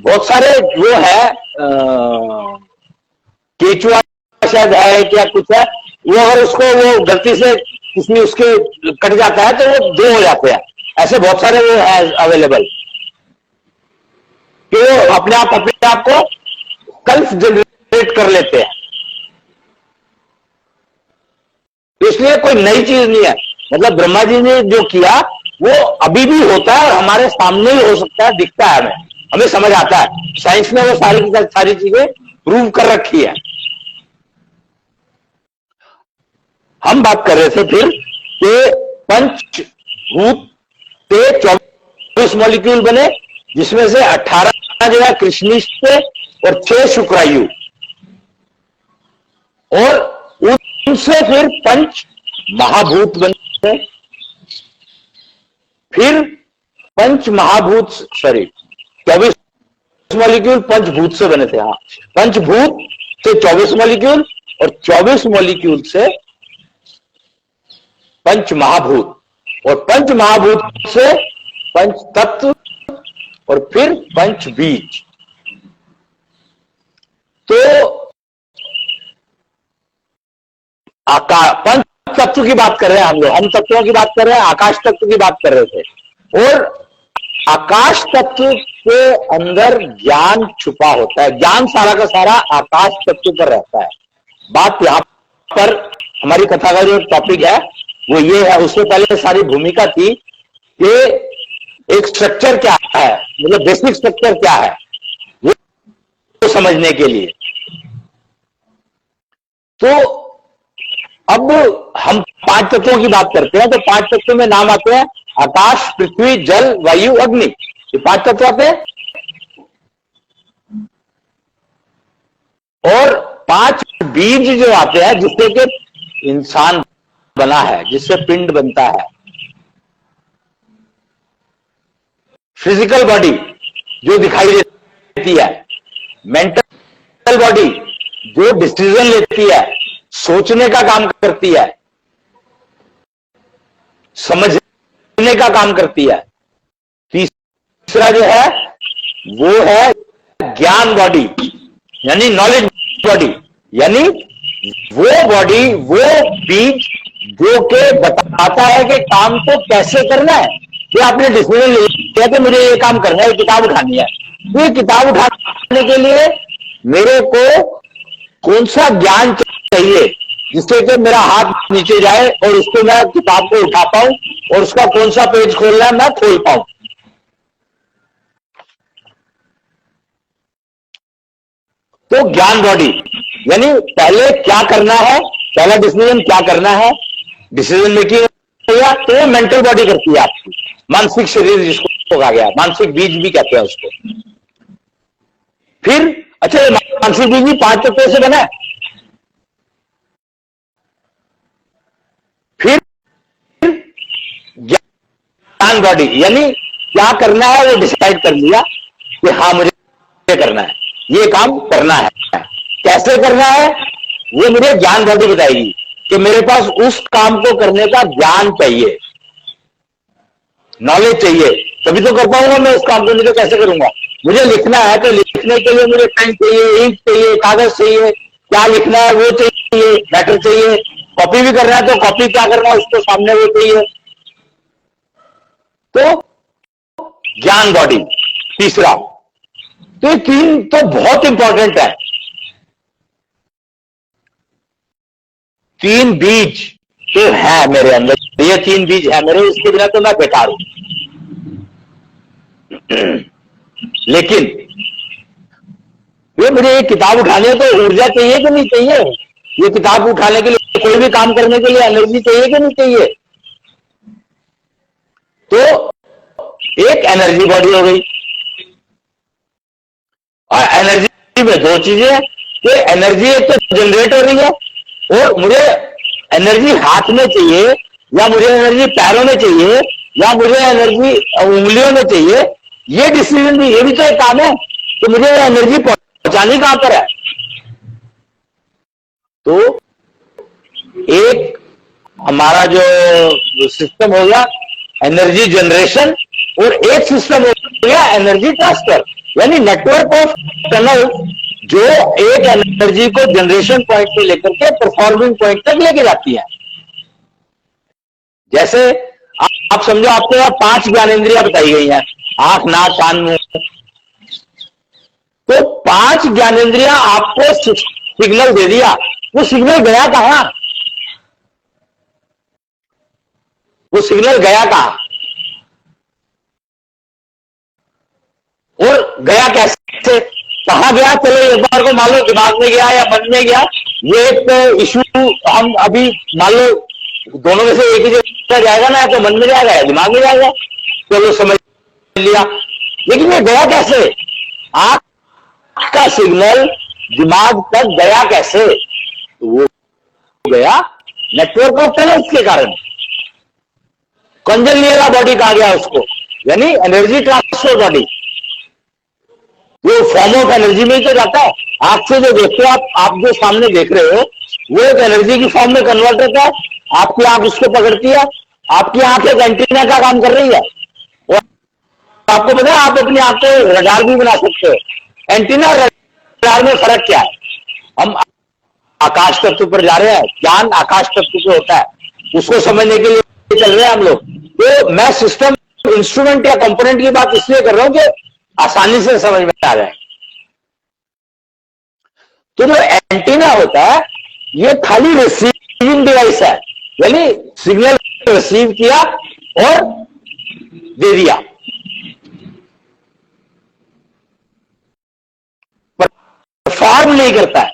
बहुत सारे वो है, केचुआ शायद है क्या कुछ है, वो अगर उसको वो गलती से किसी उसके कट जाता है तो वो 2 हो जाते हैं। ऐसे बहुत सारे वो है अवेलेबल कि वो अपने आप को सेल्फ जनरेट कर लेते हैं। तो इसलिए कोई नई चीज नहीं है, मतलब ब्रह्मा जी ने जो किया वो अभी भी होता है और हमारे सामने ही हो सकता है, दिखता है, हमें समझ आता है। साइंस ने वो सारी चीजें प्रूव कर रखी है। हम बात कर रहे थे फिर कि पंचभूत से 24 मॉलिक्यूल बने, जिसमें से 18 जो है कृष्णिष्ठ थे और 6 शुक्रायु, और उनसे फिर पंच महाभूत बने। फिर पंच महाभूत, सॉरी 24 मॉलिक्यूल पंचभूत से बने थे। हाँ, पंचभूत से 24 मॉलिक्यूल और 24 मॉलिक्यूल से पंच महाभूत, और पंच महाभूत से पंच तत्व, और फिर पंच बीज। तो पंच तत्व की बात कर रहे हैं हम लोग, हम तत्वों की बात कर रहे हैं, आकाश तत्व की बात कर रहे थे। और आकाश तत्व के अंदर ज्ञान छुपा होता है, ज्ञान सारा का सारा आकाश तत्व पर रहता है। बात यहां पर हमारी कथा का जो टॉपिक है वो ये है। उससे पहले सारी भूमिका थी कि एक स्ट्रक्चर क्या है, मतलब बेसिक स्ट्रक्चर क्या है वो समझने के लिए। तो अब हम पांच तत्वों की बात करते हैं। तो पांच तत्वों में नाम आते हैं आकाश, पृथ्वी, जल, वायु, अग्नि। ये पांच तत्व आते हैं। और पांच बीज जो आते हैं जिससे कि इंसान बना है, जिससे पिंड बनता है। फिजिकल बॉडी जो दिखाई देती है, मेंटल बॉडी जो डिसीजन लेती है, सोचने का काम करती है, समझने का काम करती है। तीसरा जो है वो है ज्ञान बॉडी, यानी नॉलेज बॉडी, यानी वो बॉडी, वो बीज जो के बताता है कि काम को कैसे करना है। कि आपने डिसीजन लिया कि मुझे ये काम करना है, किताब उठानी है। तो ये किताब उठाने के लिए मेरे को कौन सा ज्ञान चाहिए जिससे कि मेरा हाथ नीचे जाए और उसको मैं किताब को उठा पाऊं और उसका कौन सा पेज खोलना है मैं खोल पाऊं। तो ज्ञान बॉडी यानी पहले क्या करना है, पहला डिसीजन क्या करना है, डिसीजन मेकिंग किया तो वो मेंटल बॉडी करती है आपकी, मानसिक शरीर जिसको कहा गया, मानसिक बीज भी कहते हैं उसको। फिर अच्छा, मानसिक बीज भी पांच तत्वों से बना है। फिर ज्ञान बॉडी यानी क्या करना है वो डिसाइड कर लिया कि हाँ मुझे करना है, ये काम करना है। कैसे करना है वो मुझे ज्ञान बॉडी बताएगी कि मेरे पास उस काम को करने का ज्ञान चाहिए, नॉलेज चाहिए, तभी तो कर पाऊंगा मैं उस काम को। नहीं तो कैसे करूंगा। मुझे लिखना है तो लिखने के लिए मुझे पेन चाहिए, इंक चाहिए, कागज चाहिए, क्या लिखना है वो चाहिए, मैटर चाहिए। कॉपी भी करना है तो कॉपी क्या करना है उसको सामने वो चाहिए। तो ज्ञान बॉडी तीसरा। तो ये तीन तो बहुत इंपॉर्टेंट है। तीन बीज तो है मेरे अंदर, ये तीन बीज है मेरे, इसके बिना तो मैं बेकार हूं। लेकिन ये मुझे ये किताब उठाने तो ऊर्जा चाहिए कि नहीं चाहिए? ये किताब उठाने के लिए, कोई भी काम करने के लिए एनर्जी चाहिए कि नहीं चाहिए? तो एक एनर्जी बॉडी हो गई। और एनर्जी में दो चीजें, कि एनर्जी एक तो जनरेट हो रही है और मुझे एनर्जी हाथ में चाहिए या मुझे एनर्जी पैरों में चाहिए या मुझे एनर्जी उंगलियों में चाहिए। ये डिसीजन भी, ये भी तो एक काम है कि मुझे एनर्जी पहुंचानी कहां पर है। तो एक हमारा जो सिस्टम हो गया एनर्जी जनरेशन और एक सिस्टम हो गया एनर्जी ट्रांसफर, यानी नेटवर्क ऑफ टनल जो एक एनर्जी को जनरेशन पॉइंट से लेकर के परफॉर्मिंग पॉइंट तक लेके जाती है। जैसे आप समझो आपके यहाँ 5 ज्ञानेंद्रियां बताई गई हैं, आंख, नाक, कान, मुंह। तो 5 ज्ञानेंद्रियां आपको सिग्नल दे दिया, वो सिग्नल गया कहां? वो सिग्नल गया कहां और गया कैसे, कहां गया? चलो एक बार को मान लो दिमाग में गया या मन में गया, ये एक इशू हम अभी मान लो दोनों में से एक ही जगह जाएगा ना, तो मन में जाएगा या दिमाग में जाएगा। चलो समझ लिया। लेकिन ये गया कैसे? आंख का सिग्नल दिमाग तक गया कैसे? तो वो गया नेटवर्क ऑफ टनल्स के कारण। कंजलियरा बॉडी कहा गया उसको, यानी एनर्जी ट्रांसफर बॉडी। वो फॉर्म ऑफ एनर्जी में ही तो जाता है। आंख से जो देखते हो आप जो सामने देख रहे हो वो एक एनर्जी की फॉर्म में कन्वर्ट होता है। आपकी आंख उसको पकड़ती है, आपकी आंख एक एंटीना का काम कर रही है और आपको पता है आप अपनी आंख को रडार भी बना सकते हो। एंटीना और रडार में फर्क क्या है? हम आकाश तत्व पर जा रहे हैं, ज्ञान आकाश तत्व पे होता है, उसको समझने के लिए चल रहे हैं हम लोग। तो मैं सिस्टम, इंस्ट्रूमेंट या कंपोनेंट की बात इसलिए कर रहा हूं कि आसानी से समझ में आ जाए। तो जो एंटीना होता है ये खाली रिसीविंग डिवाइस है, यानी सिग्नल रिसीव किया और दे दिया, परफॉर्म नहीं करता है।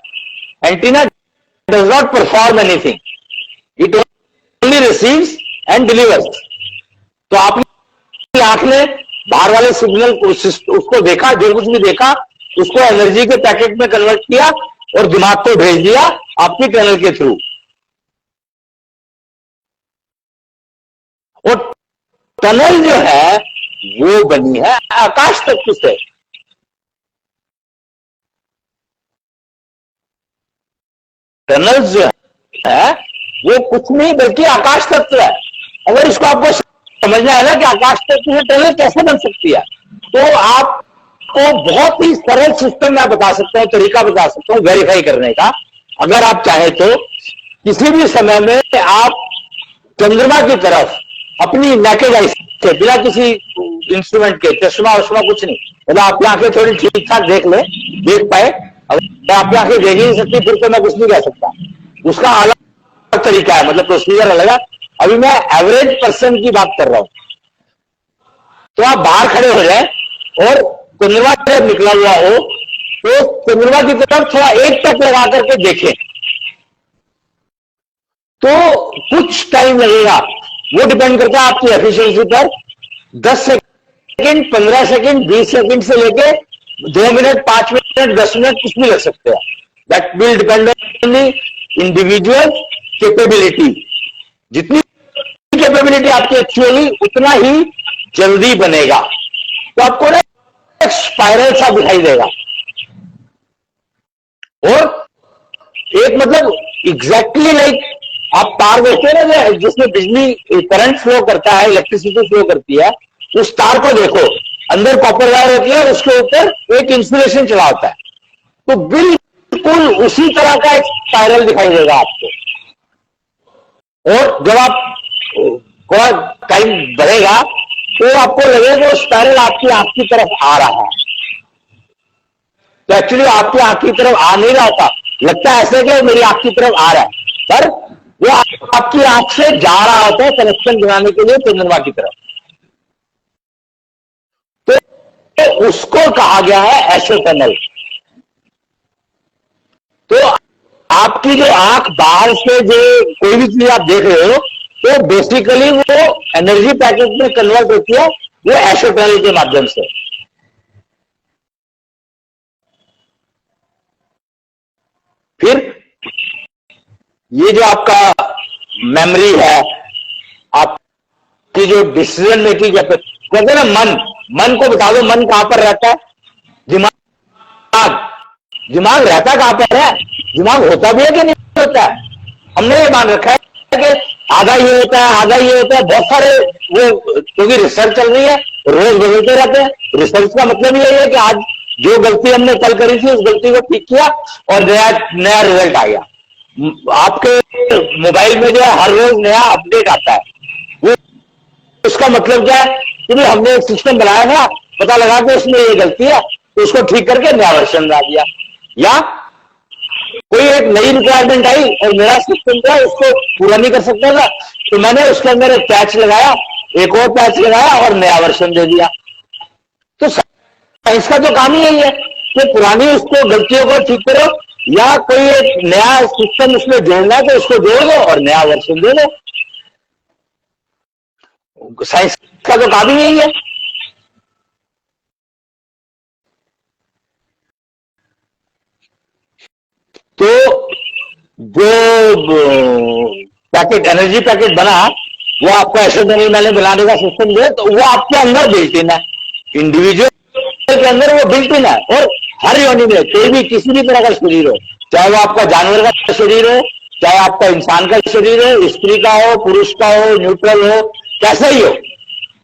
Antenna does not perform anything, it only receives and delivers. तो आपकी आंख ने बाहर वाले सिग्नल को, उसको देखा, जो कुछ भी देखा उसको एनर्जी के पैकेट में कन्वर्ट किया और दिमाग को भेज दिया आपकी टनल के थ्रू। और टनल जो है वो बनी है आकाश तत्व से। टनल जो है वो कुछ नहीं बल्कि आकाश तत्व है। अगर इसको आपको समझना है ना कि आकाश तत्व से टनल कैसे बन सकती है, तो आपको बहुत ही सरल सिस्टम मैं बता सकता हूं, तरीका बता सकता हूं वेरीफाई करने का। अगर आप चाहे तो किसी भी समय में आप चंद्रमा की तरफ अपनी नेकेड आई से, बिना किसी इंस्ट्रूमेंट के, चश्मा वश्मा कुछ नहीं, मतलब आपकी आंखें थोड़ी ठीक ठाक देख पाए। अगर आपकी आंखें देख ही नहीं सकती फिर तो मैं कुछ नहीं कह सकता, उसका अलग तरीका है, मतलब प्रोसीजर अलग है। अभी मैं एवरेज पर्सन की बात कर रहा हूं। तो आप बाहर खड़े हो जाए और चंद्रमा जब निकला हुआ हो तो चंद्रमा की तरफ थोड़ा एक टक लगा करके देखें, तो कुछ टाइम लगेगा, वो डिपेंड करता है आपकी एफिशिएंसी पर। 10 सेकंड, 15 सेकंड, 20 सेकंड से लेके 2 मिनट, 5 मिनट, 10 मिनट कुछ भी लग सकते हैं। That will depend on the individual capability. जितनी कैपेबिलिटी आपकी अच्छी होगी उतना ही जल्दी बनेगा। तो आपको ना एक स्पाइरल सा दिखाई देगा, और एक मतलब एग्जैक्टली लाइक आप तार देखते हैं ना जिसमें बिजली करंट फ्लो करता है, इलेक्ट्रिसिटी फ्लो करती है, उस तार को देखो, अंदर कॉपर वायर होती है, उसके ऊपर एक इंसुलेशन चला होता है। तो बिल्कुल उसी तरह का एक स्पाइरल दिखाई देगा आपको। और जब आप टाइम बढ़ेगा तो आपको लगेगा वो स्पाइरल आपकी आंख की तरफ आ रहा है। तो एक्चुअली आपकी आंख की तरफ आ नहीं रहा होता, लगता है ऐसे कि मेरी आंख की तरफ आ रहा है, पर वो आपकी आंख से जा रहा होता है कनेक्शन बनाने के लिए चंद्रमा की तरफ। तो उसको कहा गया है एसोटनल। तो आपकी जो आंख बाहर से जो कोई भी चीज आप देख रहे हो, तो बेसिकली वो एनर्जी पैकेट में कन्वर्ट होती है वो एसोटनल के माध्यम से। फिर ये जो आपका मेमोरी है, आपकी जो डिसीजन मेकिंग है, कहते हैं ना मन को बता दो मन कहां पर रहता है? दिमाग रहता कहां पर है? दिमाग होता भी है कि नहीं होता है? हमने ये मान रखा है कि आधा ये होता है, आधा ये होता है। बहुत सारे वो, क्योंकि रिसर्च चल रही है, रोज बदलते रहते हैं। रिसर्च का मतलब यही है कि आज जो गलती हमने कल करी थी उस गलती को ठीक किया और नया रिजल्ट आ गया। आपके मोबाइल में जो है हर रोज नया अपडेट आता है। वो उसका मतलब क्या है कि हमने एक सिस्टम बनाया था, पता लगा कि उसमें ये गलती है तो उसको ठीक करके नया वर्जन ला दिया। या कोई एक नई रिक्वायरमेंट आई और मेरा सिस्टम था उसको पूरा नहीं कर सकता था, तो मैंने उसके अंदर एक पैच लगाया, एक और पैच लगाया और नया वर्जन दे दिया। तो साइंस का तो काम ही यही है कि पुरानी उसको गलतियों को ठीक करो, या कोई एक नया सिस्टम उसमें जोड़ना है तो उसको जोड़ दो और नया वर्जन दे दो। साइंस का तो काम ही यही है। तो जो पैकेट, एनर्जी पैकेट बना, वो आपको एसोटनल मैंने बनाने का सिस्टम दिया, तो वो आपके अंदर बिल्ट इन है, इंडिविजुअल के अंदर वो बिल्ट इन है। और हर योनि में कोई भी किसी भी तरह का शरीर हो, चाहे वो आपका जानवर का शरीर हो, चाहे आपका इंसान का शरीर हो, स्त्री का हो, पुरुष का हो, न्यूट्रल हो, कैसा ही हो,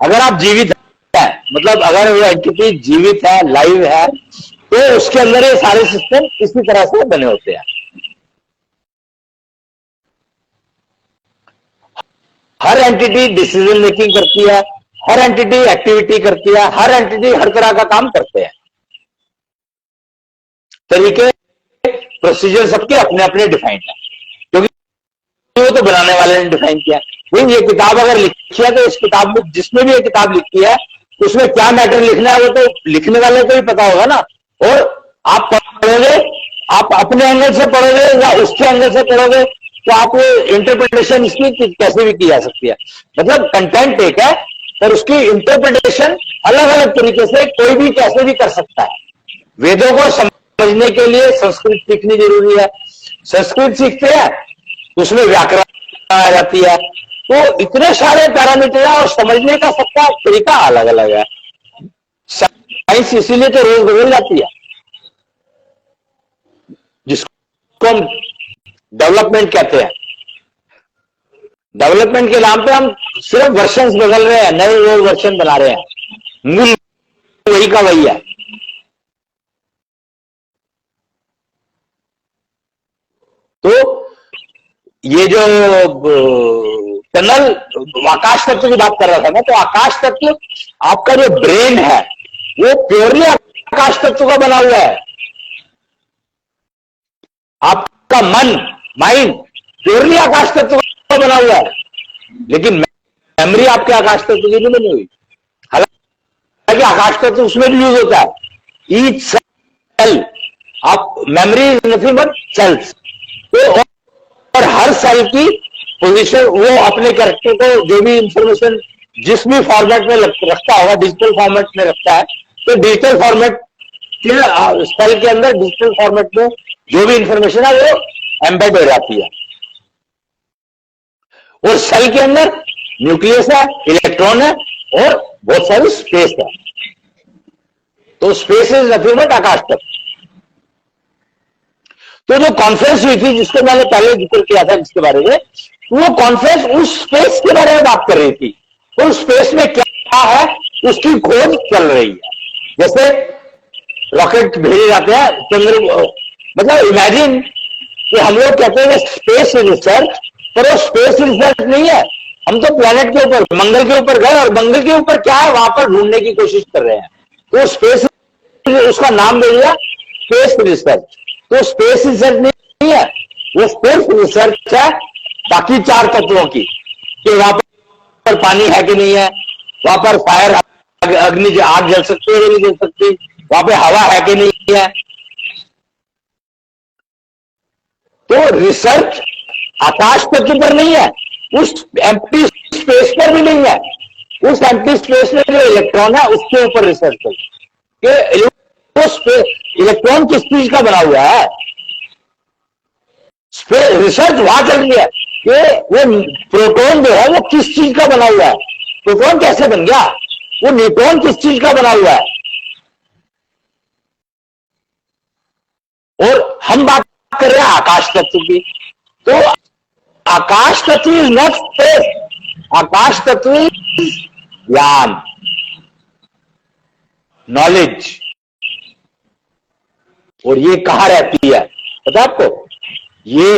अगर आप जीवित है, मतलब अगर वो एंटिटी जीवित है, लाइव है, तो उसके अंदर ये सारे सिस्टम इसी तरह से बने होते हैं। हर एंटिटी डिसीजन मेकिंग करती है, हर एंटिटी एक्टिविटी करती है, हर एंटिटी हर तरह का काम करते हैं। तरीके, प्रोसीजर सबके अपने अपने डिफाइंड है, क्योंकि वो तो बनाने वाले ने डिफाइन किया। लेकिन ये किताब अगर लिखी है तो इस किताब में, जिसने भी ये किताब लिखी है, उसमें क्या मैटर लिखना है वो तो लिखने वाले को ही पता होगा ना। और आप पढ़ोगे, आप अपने एंगल से पढ़ोगे या उसके एंगल से पढ़ोगे, तो आप इंटरप्रिटेशन इसकी कैसे भी की जा सकती है। मतलब कंटेंट एक है पर उसकी इंटरप्रिटेशन अलग अलग तरीके से कोई भी कैसे भी कर सकता है। वेदों को समझने के लिए संस्कृत सीखनी जरूरी है। संस्कृत सीखते हैं उसमें व्याकरण आ जाती है, तो इतने सारे पैरामीटर है और समझने का सबका तरीका अलग अलग है। साइंस इसीलिए तो रोज बदल जाती है, जिसको हम डेवलपमेंट कहते हैं। डेवलपमेंट के नाम पे हम सिर्फ वर्जन्स बदल रहे हैं, नए नए वर्जन बना रहे हैं, मूल वही का वही है। तो ये जो टनल आकाश तत्व की बात कर रहा था ना, तो आकाश तत्व आपका जो ब्रेन है वो प्योरली आकाश तत्व का बना हुआ है। आपका मन, माइंड प्योरली आकाश तत्व का बना हुआ है, लेकिन मेमोरी आपके आकाश तत्व की नहीं बनी हुई। हालांकि आकाश तत्व उसमें भी यूज होता है। ईच सेल, आप memory is nothing but cells. तो और हर सेल की पोजीशन, वो अपने कैरेक्टर को जो भी इंफॉर्मेशन जिस भी फॉर्मेट में रखता होगा, डिजिटल फॉर्मेट में रखता है, तो डिजिटल फॉर्मेट के सेल के अंदर डिजिटल फॉर्मेट में जो भी इंफॉर्मेशन है वो एम्बेड हो जाती है। और सेल के अंदर न्यूक्लियस है, इलेक्ट्रॉन है और बहुत सारी स्पेस है। तो स्पेस इज नथिंग बट आकाश तत्व। तो जो कॉन्फ्रेंस हुई थी जिसको मैंने पहले जिक्र किया था, जिसके बारे में, वो कॉन्फ्रेंस उस स्पेस के बारे में बात कर रही थी। तो उस स्पेस में क्या है उसकी खोज चल रही है। जैसे रॉकेट भेजे जाते हैं चंद्र, मतलब इमेजिन कि हम लोग कहते हैं स्पेस रिसर्च, पर वो स्पेस रिसर्च नहीं है। हम तो प्लेनेट के ऊपर, मंगल के ऊपर गए और मंगल के ऊपर क्या है वहां पर ढूंढने की कोशिश कर रहे हैं। तो स्पेस, उसका नाम दे दिया स्पेस रिसर्च। तो स्पेस रिसर्च नहीं है, वो स्पेस रिसर्च है बाकी चार तत्वों की, कि वहां पर पानी है कि नहीं है, वहां पर फायर, अग्नि, आग जल सकती है कि नहीं जल सकती, वहां पे हवा है कि नहीं है। तो रिसर्च आकाश तत्व पर नहीं है, उस एम्प्टी स्पेस पर भी नहीं है। उस एम्प्टी स्पेस में जो इलेक्ट्रॉन है उसके ऊपर रिसर्च कर, इलेक्ट्रॉन किस चीज का बना हुआ है। रिसर्च वहां चल रही है कि वो प्रोटॉन जो है वो किस चीज का बना हुआ है, प्रोटॉन कैसे बन गया, वो न्यूट्रॉन किस चीज का बना हुआ है। और हम बात कर रहे हैं आकाश तत्व की। तो आकाश तत्व इज नॉट स्पेस, आकाश तत्व ज्ञान, नॉलेज। और ये कहां रहती है पता आपको? ये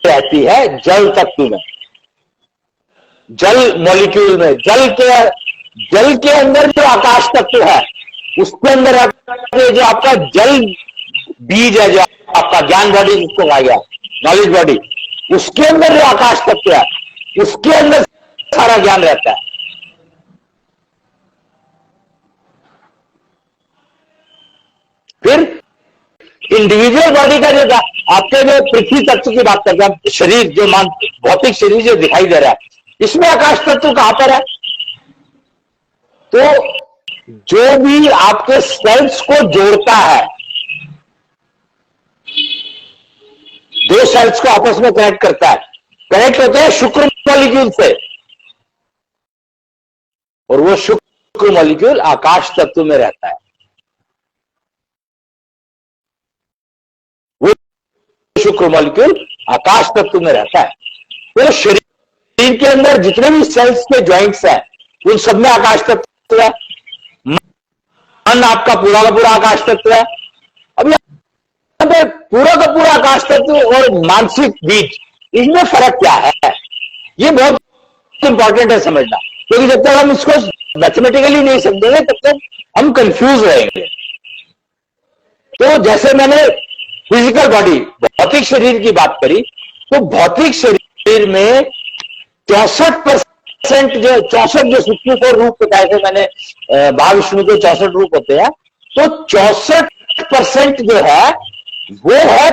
रहती है जल तत्व में, जल मॉलिक्यूल में। जल के अंदर जो आकाश तत्व है उसके अंदर जो आपका जल बीज है, जो आपका ज्ञान बॉडी जिसको कहा गया, नॉलेज बॉडी, उसके अंदर जो आकाश तत्व है उसके अंदर सारा ज्ञान रहता है। फिर इंडिविजुअल बॉडी का जो आपके जो पृथ्वी तत्व की बात करते हैं, शरीर जो भौतिक शरीर जो दिखाई दे रहा है, इसमें आकाश तत्व कहां पर है? तो जो भी आपके सेल्स को जोड़ता है, दो सेल्स को आपस में कनेक्ट करता है, कनेक्ट होते हैं शुक्र मॉलिक्यूल से, और वो शुक्र मॉलिक्यूल आकाश तत्व में रहता है। वो शुक्र मॉलिक्यूल आकाश तत्व में रहता है। तो शरीर के अंदर जितने भी सेल्स के ज्वाइंट्स हैं उन सब में आकाश तत्व है। मन आपका पूरा का पूरा आकाश तत्व है। अब यहाँ पे पूरा का पूरा आकाश तत्व और मानसिक बीज, इसमें फर्क क्या है, ये बहुत इंपॉर्टेंट है समझना, क्योंकि जब तक हम इसको मैथमेटिकली नहीं समझेंगे तब तक हम कंफ्यूज रहेंगे। तो जैसे मैंने फिजिकल बॉडी, भौतिक शरीर की बात करी, तो भौतिक शरीर में 64% जो 64 जो सूक्ष्म रूप होता है, जैसे मैंने महाविष्णु के 64 रूप होते हैं, तो 64% जो है वो है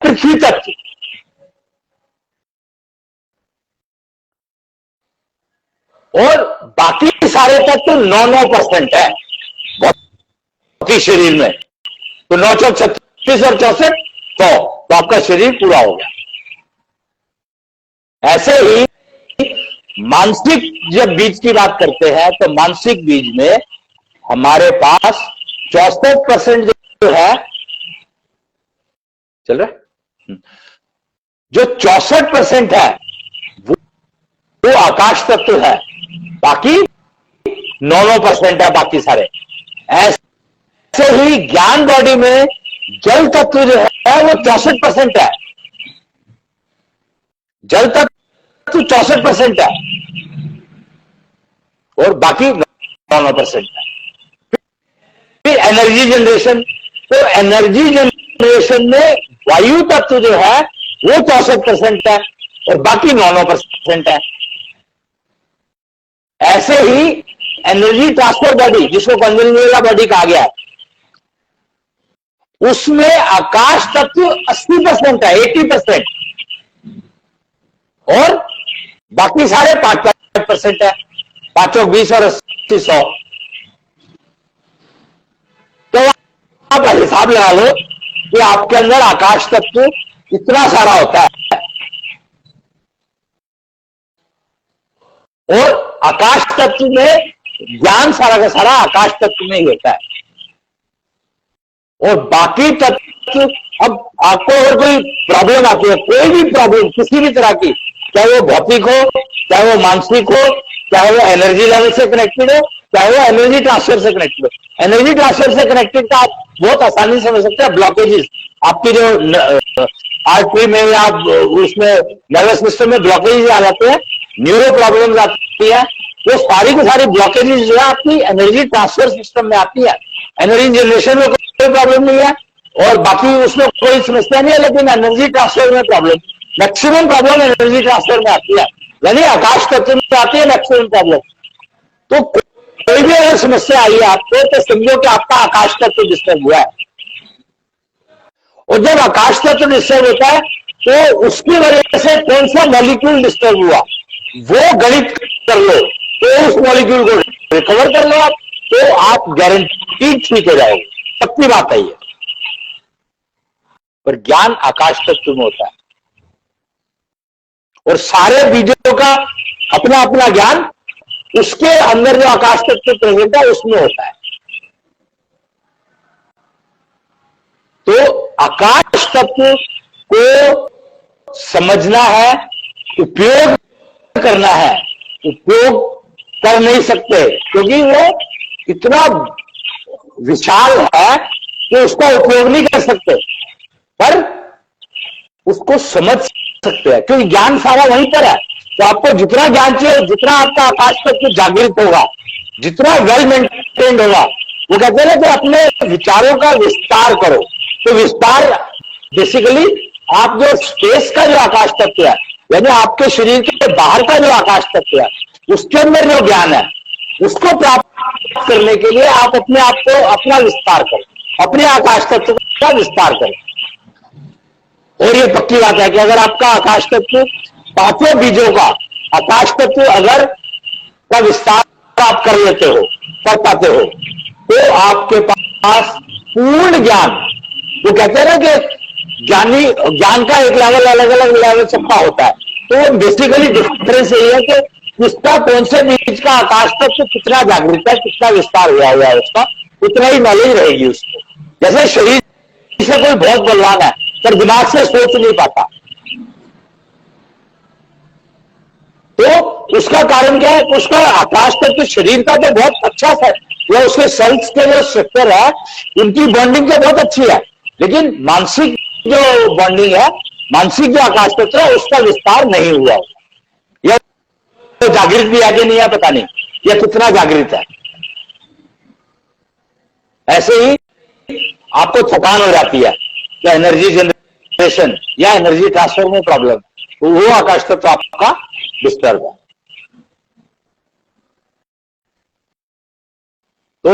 पृथ्वी तत्व, और बाकी सारे तत्व 9% है भौतिक शरीर में। तो 9 चौक 36 और 64 तो आपका शरीर पूरा हो गया। ऐसे ही मानसिक जब बीज की बात करते हैं, तो मानसिक बीज में हमारे पास 64% जो है, चल रहा है, जो 64% है वो आकाश तत्व है, बाकी 9% है बाकी सारे। ऐसे ही ज्ञान बॉडी में जल तत्व जो है वो 64% है, जल तत्व 64% है और बाकी 9% है। फिर एनर्जी जनरेशन, तो एनर्जी जनरेशन में वायु तत्व जो है वो 64% है और बाकी 9% है। ऐसे ही एनर्जी ट्रांसफर बॉडी, जिसको कन्वेंशनल बॉडी कहा गया है, उसमें आकाश तत्व 80% है, 80%, और बाकी सारे 5% है, 5 20 और 80 100। तो आप हिसाब लगा लो कि आपके अंदर आकाश तत्व इतना सारा होता है, और आकाश तत्व में ज्ञान सारा का सारा आकाश तत्व में ही होता है, और बाकी तत्व, अब आपको अगर कोई प्रॉब्लम आती है, कोई भी प्रॉब्लम किसी भी तरह की, चाहे वो भौतिक हो, चाहे वो मानसिक हो, चाहे वो एनर्जी लेवल से कनेक्टेड हो, चाहे वो एनर्जी ट्रांसफर से कनेक्टेड हो। एनर्जी ट्रांसफर से कनेक्टेड का आप बहुत आसानी से समझ सकते हैं, ब्लॉकेजेस आपकी जो आर्टरी में या उसमें नर्वस सिस्टम में ब्लॉकेजेस आ जाते हैं, न्यूरो प्रॉब्लम आती है, वो सारी की सारी ब्लॉकेजेस जो है आपकी एनर्जी ट्रांसफर सिस्टम में आती है। एनर्जी जनरेशन में कोई प्रॉब्लम नहीं है और बाकी उसमें कोई समस्या नहीं है, लेकिन एनर्जी ट्रांसफर में problem, maximum problem energy transfer में आती है, यानी आकाश तत्व में आती है मैक्सिमम प्रॉब्लम। तो कोई भी अगर समस्या आई है आपको, तो समझो कि आपका आकाश तत्व डिस्टर्ब हुआ है, और जब आकाश तत्व डिस्टर्ब होता है तो उसकी वजह से कौन सा मॉलिक्यूल डिस्टर्ब हुआ वो गणित कर लो, तो उस मॉलिक्यूल को रिकवर कर लो आप, तो आप गारंटी ठीक हो जाओगे, पक्की बात है ये। पर ज्ञान आकाश तत्व में होता है, और सारे बीजों का अपना अपना ज्ञान उसके अंदर जो आकाश तत्व प्रेजेंट है उसमें होता है। तो आकाश तत्व को समझना है, उपयोग करना है, उपयोग कर नहीं सकते क्योंकि वो इतना विशाल है कि उसका उपयोग नहीं कर सकते, पर उसको समझ सकते हैं क्योंकि ज्ञान सारा वहीं पर है। तो आपको जितना ज्ञान चाहिए, जितना आपका आकाश तत्व जागृत होगा, जितना वेल मेंटेन्ड होगा, वो कहते हैं ना कि अपने विचारों का विस्तार करो। तो विस्तार बेसिकली आप जो स्पेस का जो आकाश तत्व है, यानी आपके शरीर के बाहर का जो आकाश तत्व है, उसके अंदर जो ज्ञान है उसको प्राप्त करने के लिए आप अपने आप को अपना विस्तार करें, अपने आकाश तत्व का विस्तार करें। और ये पक्की बात है कि अगर आपका आकाश तत्व, पांचों बीजों का आकाश तत्व अगर का विस्तार आप कर लेते हो, कर पाते हो, तो आपके पास पूर्ण ज्ञान, वो कहते हैं ना कि ज्ञान का एक लेवल अलग अलग लेवल सबका होता है, तो बेसिकली डिफरेंस यही है कि उसका कौन से बीज का आकाश तत्व कितना जागृत है, कितना विस्तार हुआ है उसका, उतना ही नॉलेज रहेगी उसको। जैसे शरीर से कोई बहुत बलवान है पर दिमाग से सोच नहीं पाता, तो उसका कारण क्या है? उसका आकाश तत्व शरीर का तो बहुत अच्छा या उसके सेल्स के जो स्ट्रक्चर है उनकी बॉन्डिंग तो बहुत अच्छी है, लेकिन मानसिक जो बॉन्डिंग है, मानसिक जो आकाश तत्व है उसका विस्तार नहीं हुआ, या तो जागृत भी आगे नहीं है, पता नहीं यह कितना जागृत है। ऐसे ही आपको थकान हो जाती है या एनर्जी जनरेशन या एनर्जी ट्रांसफर में प्रॉब्लम, तो वो आकाश तत्व आपका डिस्टर्ब है। तो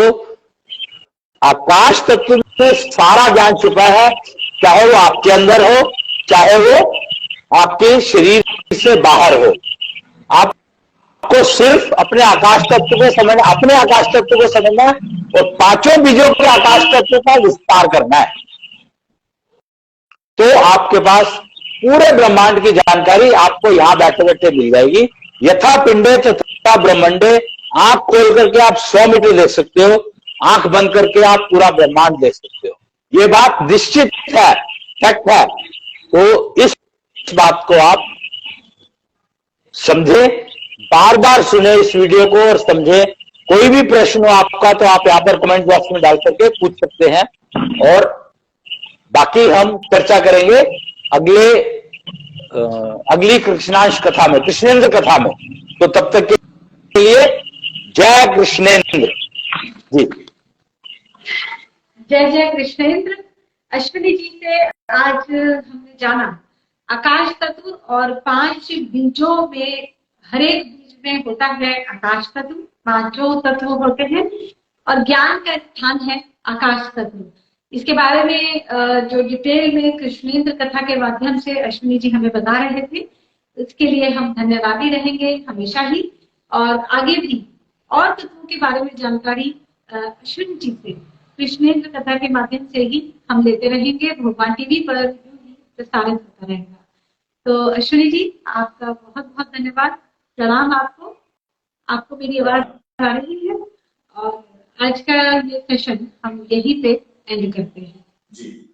आकाश तत्व में सारा ज्ञान छुपा है, चाहे वो आपके अंदर हो, चाहे वो आपके शरीर से बाहर हो। आपको सिर्फ अपने आकाश तत्व को समझना, अपने आकाश तत्व को समझना है और पांचों बीजों के आकाश तत्व का विस्तार करना है, तो आपके पास पूरे ब्रह्मांड की जानकारी आपको यहां बैठे बैठे मिल जाएगी। यथा पिंडे तथा ब्रह्मांडे, आंख खोल करके आप 100 मीटर देख सकते हो, आंख बंद करके आप पूरा ब्रह्मांड देख सकते हो। ये बात निश्चित है, फैक्ट है। तो इस बात को आप समझे, बार बार सुने इस वीडियो को और समझे। कोई भी प्रश्न हो आपका तो आप यहां पर कमेंट बॉक्स में डाल करके पूछ सकते हैं, और बाकी हम चर्चा करेंगे अगली कृष्णांश कथा में, कृष्णेंद्र कथा में। तो तब तक के लिए जय कृष्णेंद्र जी। जय जय कृष्णेंद्र। अश्विनी जी से आज हमने जाना आकाश तत्व, और 5 बीजों में हर एक बीज में होता है आकाश तत्व, 5 तत्व होते हैं, और ज्ञान का स्थान है आकाश तत्व। इसके बारे में जो डिटेल में कृष्णेंद्र कथा के माध्यम से अश्विनी जी हमें बता रहे थे, इसके लिए हम धन्यवादी रहेंगे हमेशा ही, और आगे भी और तत्वों के बारे में जानकारी अश्विनी जी से कृष्णेंद्र कथा के माध्यम से ही हम लेते रहेंगे। भगवान टीवी पर ही प्रसारित होता रहेगा। तो अश्विनी जी, आपका बहुत बहुत धन्यवाद, प्रणाम आपको। आपको मेरी आवाज आ रही है, और आज का ये सेशन हम यहीं पे एंड करते हैं। जी।